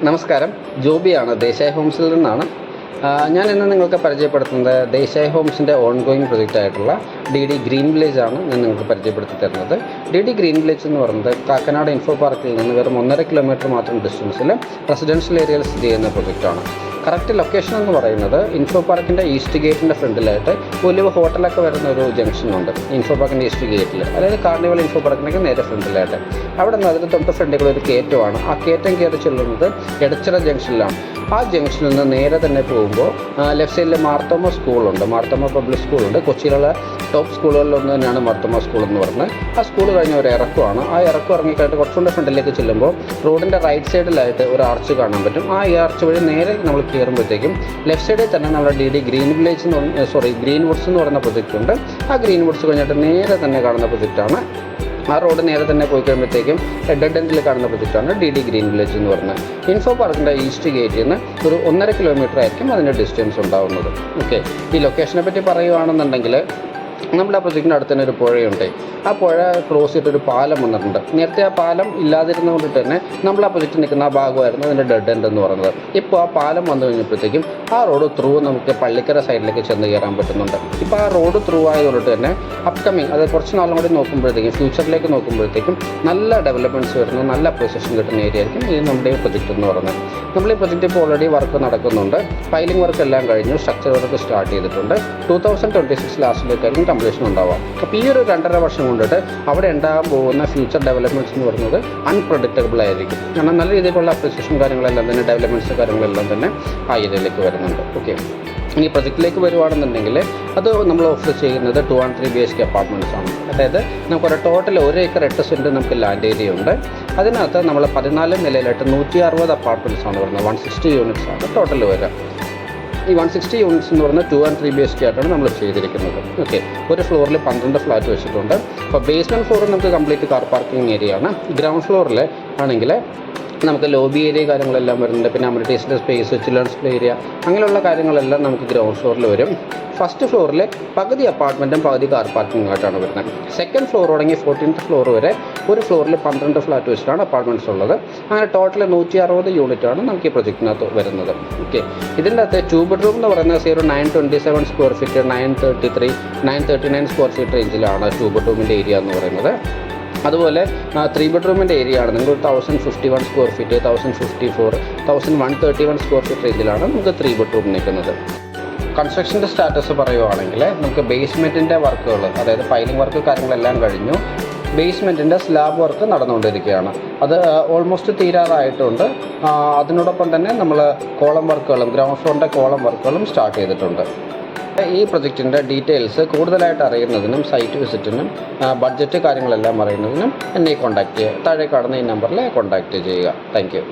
നമസ്കാരം, ജോബിയാണ്. ദേശായി ഹോംസിൽ നിന്നാണ്. ഞാൻ ഇന്ന് നിങ്ങൾക്ക് പരിചയപ്പെടുത്തുന്നത് ദേശായി ഹോംസിൻ്റെ ഓൺഗോയിങ് പ്രൊജക്റ്റായിട്ടുള്ള DD ഗ്രീൻ വില്ലേജ് ആണ് ഞാൻ നിങ്ങൾക്ക് പരിചയപ്പെടുത്തി തരുന്നത്. DD ഗ്രീൻ വില്ലേജ് എന്ന് പറയുന്നത് കാക്കനാട് ഇൻഫോ പാർക്കിൽ നിന്ന് വെറും 1.5 കിലോമീറ്റർ മാത്രം ഡിസ്റ്റൻസിൽ റെസിഡൻഷ്യൽ ഏരിയയിൽ സ്ഥിതി ചെയ്യുന്ന പ്രൊജക്റ്റാണ്. കറക്റ്റ് ലൊക്കേഷൻ എന്ന് പറയുന്നത് ഇൻഫോ പാർക്കിൻ്റെ ഈസ്റ്റ് ഗേറ്റിൻ്റെ ഫ്രണ്ടിലായിട്ട് വലിയ ഹോട്ടലൊക്കെ വരുന്ന ഒരു ജംഗ്ഷനുണ്ട്. ഇൻഫോ പാർക്കിൻ്റെ ഈസ്റ്റ് ഗേറ്റിൽ, അതായത് കാർണിവൽ ഇൻഫോ പാർക്കിനൊക്കെ നേരെ ഫ്രണ്ടിലായിട്ട്. അവിടെ നിന്ന് അതിന് തൊട്ട് ഫ്രണ്ടിൽ ഒരു കയറ്റമാണ്. ആ കയറ്റം കയറി ചെല്ലുന്നത് എടച്ചിറ ജംഗ്ഷനിലാണ്. ആ ജംഗ്ഷനിൽ നിന്ന് നേരെ തന്നെ പോകുമ്പോൾ ലെഫ്റ്റ് സൈഡിൽ മാർത്തോമ സ്കൂളുണ്ട്, മാർത്തോമ പബ്ലിക് സ്കൂളുണ്ട്. കൊച്ചിയിലുള്ള ടോപ്പ് സ്കൂളുകളിലൊന്ന് തന്നെയാണ് മാർത്തോമ സ്കൂൾ എന്ന് പറയുന്നത്. ആ സ്കൂൾ കഴിഞ്ഞ ഒരു ഇറക്കമാണ്. ആ ഇറക്കം ഇറങ്ങിക്കഴിഞ്ഞിട്ട് കുറച്ചുകൂടെ ഫ്രണ്ടിലേക്ക് ചെല്ലുമ്പോൾ റോഡിൻ്റെ റൈറ്റ് സൈഡിലായിട്ട് ഒരു ആർച്ച് കാണാൻ പറ്റും. ആ ആർച്ച് വഴി നേരെ നമ്മൾ കയറുമ്പോഴത്തേക്കും ലെഫ്റ്റ് സൈഡിൽ തന്നെ നമ്മുടെ DD green village green Woods എന്ന് പറയുന്ന പ്രൊജക്റ്റ് ഉണ്ട്. ആ ഗ്രീൻ വുഡ്സ് കഴിഞ്ഞിട്ട് നേരെ തന്നെ കാണുന്ന പ്രൊജക്റ്റാണ്. ആ റോഡ് നേരെ തന്നെ പോയി കഴിയുമ്പോഴത്തേക്കും ഡെഡ് എൻഡിൽ കാണുന്ന പ്രൊജക്റ്റാണ് DD ഗ്രീൻ വില്ലേജ് എന്ന് പറയുന്നത്. ഇൻഫോ പാർക്കിൻ്റെ ഈസ്റ്റ് ഗേറ്റിൽ നിന്ന് ഒരു 1.5 കിലോമീറ്റർ ആയിരിക്കും അതിൻ്റെ ഡിസ്റ്റൻസ് ഉണ്ടാകുന്നത്. ഓക്കെ, ഈ ലൊക്കേഷനെ പറ്റി പറയുകയാണെന്നുണ്ടെങ്കിൽ നമ്മുടെ ആ പ്രൊജക്റ്റിൻ്റെ അടുത്ത് തന്നെ ഒരു പുഴയുണ്ട്. ആ പുഴ ക്രോസ് ചെയ്തിട്ടൊരു പാലം വന്നിട്ടുണ്ട്. നേരത്തെ ആ പാലം ഇല്ലാതിരുന്നതുകൊണ്ട് തന്നെ നമ്മൾ ആ പ്രൊജക്റ്റ് നിൽക്കുന്ന ആ ഭാഗമായിരുന്നു അതിൻ്റെ ഡെഡ് എൻഡ് എന്ന് പറയുന്നത്. ഇപ്പോൾ ആ പാലം വന്നു കഴിഞ്ഞപ്പോഴത്തേക്കും ആ റോഡ് ത്രൂ നമുക്ക് പള്ളിക്കര സൈഡിലേക്ക് ചെന്ന് കയറാൻ പറ്റുന്നുണ്ട്. ഇപ്പോൾ ആ റോഡ് ത്രൂ ആയതുകൊണ്ട് തന്നെ അപ്കമിങ്, അത് കുറച്ച് നാളും കൂടി നോക്കുമ്പോഴത്തേക്കും ഫ്യൂച്ചറിലേക്ക് നോക്കുമ്പോഴത്തേക്കും നല്ല ഡെവലപ്മെൻറ്റ്സ് വരുന്ന നല്ല പൊസിഷൻ കിട്ടുന്ന ഏരിയ ആയിരിക്കും ഈ നമ്മുടെ ഈ പ്രൊജക്റ്റ് എന്ന് പറയുന്നത്. നമ്മൾ ഈ പ്രൊജക്റ്റ് ഇപ്പോൾ ഓൾറെഡി വർക്ക് നടക്കുന്നുണ്ട്. ഫയലിംഗ് വർക്ക് എല്ലാം കഴിഞ്ഞു, സ്ട്രക്ചർ വർക്ക് സ്റ്റാർട്ട് ചെയ്തിട്ടുണ്ട്. 2026 ലാസ്റ്റിലേക്കായിരിക്കും കംപ്ലീഷൻ ഉണ്ടാവാം. അപ്പോൾ ഈ ഒരു 2.5 വർഷം കൊണ്ടിട്ട് അവിടെ ഉണ്ടാകാൻ പോകുന്ന ഫ്യൂച്ചർ ഡെവലപ്മെൻറ്റ്സ് എന്ന് പറയുന്നത് അൺപ്രഡിക്റ്റബിൾ ആയിരിക്കും. കാരണം നല്ല രീതിയിലുള്ള അപ്രിസിയേഷൻ കാര്യങ്ങളെല്ലാം തന്നെ, ഡെവലപ്മെൻറ്റ്സ് കാര്യങ്ങളെല്ലാം തന്നെ ആ ഏരിയയിലേക്ക് വരുന്നുണ്ട്. ഓക്കെ, ഇനി പ്രൊജക്റ്റിലേക്ക് വരുവാണെന്നുണ്ടെങ്കിൽ അത് നമ്മൾ ഓഫർ ചെയ്യുന്നത് 2 and 3 BHK അപ്പാർട്ട്മെൻറ്റ്സ് ആണ്. അതായത് നമുക്കൊരു ടോട്ടൽ 1 ഏക്കർ 8 സെൻറ്റ് നമുക്ക് ലാൻഡ് ഏരിയ ഉണ്ട്. അതിനകത്ത് നമ്മൾ 14 നിലയിലായിട്ട് 160 അപ്പാർട്ട്മെൻറ്റ്സ് ആണ് വരുന്നത്. 160 യൂണിറ്റ്സ് ആണ് ടോട്ടൽ വരിക. ഈ 160 യൂണിറ്റ്സ് എന്ന് പറയുന്നത് 2 and 3 BHK ആയിട്ടാണ് നമ്മൾ ചെയ്തിരിക്കുന്നത്. ഓക്കെ, ഒരു ഫ്ലോറിൽ 12 ഫ്ലാറ്റ് വെച്ചിട്ടുണ്ട്. അപ്പോൾ ബേസ്മെൻറ്റ് ഫ്ലോറിൽ നമുക്ക് കംപ്ലീറ്റ് കാർ പാർക്കിംഗ് ഏരിയ ആണ്. ഗ്രൗണ്ട് ഫ്ലോറിൽ ആണെങ്കിൽ നമുക്ക് ലോബി ഏരിയ കാര്യങ്ങളെല്ലാം വരുന്നുണ്ട്. പിന്നെ അമ്യൂണിറ്റീസിൻ്റെ സ്പേസ്, ചിൽഡ്രൻസ് പ്ലേ ഏരിയ, അങ്ങനെയുള്ള കാര്യങ്ങളെല്ലാം നമുക്ക് ഗ്രൗണ്ട് ഫ്ലോറിൽ വരും. ഫസ്റ്റ് ഫ്ലോറിൽ പകുതി അപ്പാർട്ട്മെൻറ്റും പകുതി കാർ പാർക്കിംഗ് ആയിട്ടാണ് വരുന്നത്. സെക്കൻഡ് ഫ്ലോർ തുടങ്ങി 14th ഫ്ലോർ വരെ ഒരു ഫ്ലോറിൽ 12 ഫ്ലാറ്റ് വെച്ചിട്ടാണ് അപ്പാർട്ട്മെൻറ്റ്സ് ഉള്ളത്. അങ്ങനെ ടോട്ടൽ 160 യൂണിറ്റാണ് നമുക്ക് ഈ പ്രൊജക്റ്റിനകത്ത് വരുന്നത്. ഓക്കെ, ഇതിൻ്റെ അകത്ത് 2 ബെഡ്റൂം എന്ന് പറയുന്നത് 927 സ്ക്വയർ ഫീറ്റ്, 933, 939 സ്ക്വയർ ഫീറ്റ് റേഞ്ചിലാണ് 2 ബെഡ്റൂമിൻ്റെ ഏരിയ എന്ന് പറയുന്നത്. അതുപോലെ 3 ബെഡ്റൂമിൻ്റെ ഏരിയ ആണ് നിങ്ങൾ 1051 സ്ക്വയർ ഫീറ്റ്, 1054, 1131 സ്ക്വയർ ഫീറ്റ് റേഞ്ചിലാണ് നമുക്ക് 3 ബെഡ്റൂം നിൽക്കുന്നത്. കൺസ്ട്രക്ഷൻ്റെ സ്റ്റാറ്റസ് പറയുവാണെങ്കിൽ നമുക്ക് ബേസ്മെൻറ്റിൻ്റെ വർക്കുകൾ, അതായത് ഫൈലിംഗ് വർക്ക് കാര്യങ്ങളെല്ലാം കഴിഞ്ഞു. ബേസ്മെൻറ്റിൻ്റെ സ്ലാബ് വർക്ക് നടന്നുകൊണ്ടിരിക്കുകയാണ്. അത് ഓൾമോസ്റ്റ് തീരാറായിട്ടുണ്ട്. അതിനോടൊപ്പം തന്നെ നമ്മൾ കോളം വർക്കുകളും ഗ്രൗണ്ട് ഫ്ലോറിൻ്റെ കോളം വർക്കുകളും സ്റ്റാർട്ട് ചെയ്തിട്ടുണ്ട്. ഈ പ്രൊജക്റ്റിൻ്റെ ഡീറ്റെയിൽസ് കൂടുതലായിട്ട് അറിയുന്നതിനും സൈറ്റ് വിസിറ്റിനും ബഡ്ജറ്റ് കാര്യങ്ങളെല്ലാം അറിയുന്നതിനും എന്നെ കോൺടാക്റ്റ് ചെയ്യുക. താഴെ കാണുന്ന ഈ നമ്പറിൽ കോൺടാക്റ്റ് ചെയ്യുക. Thank you.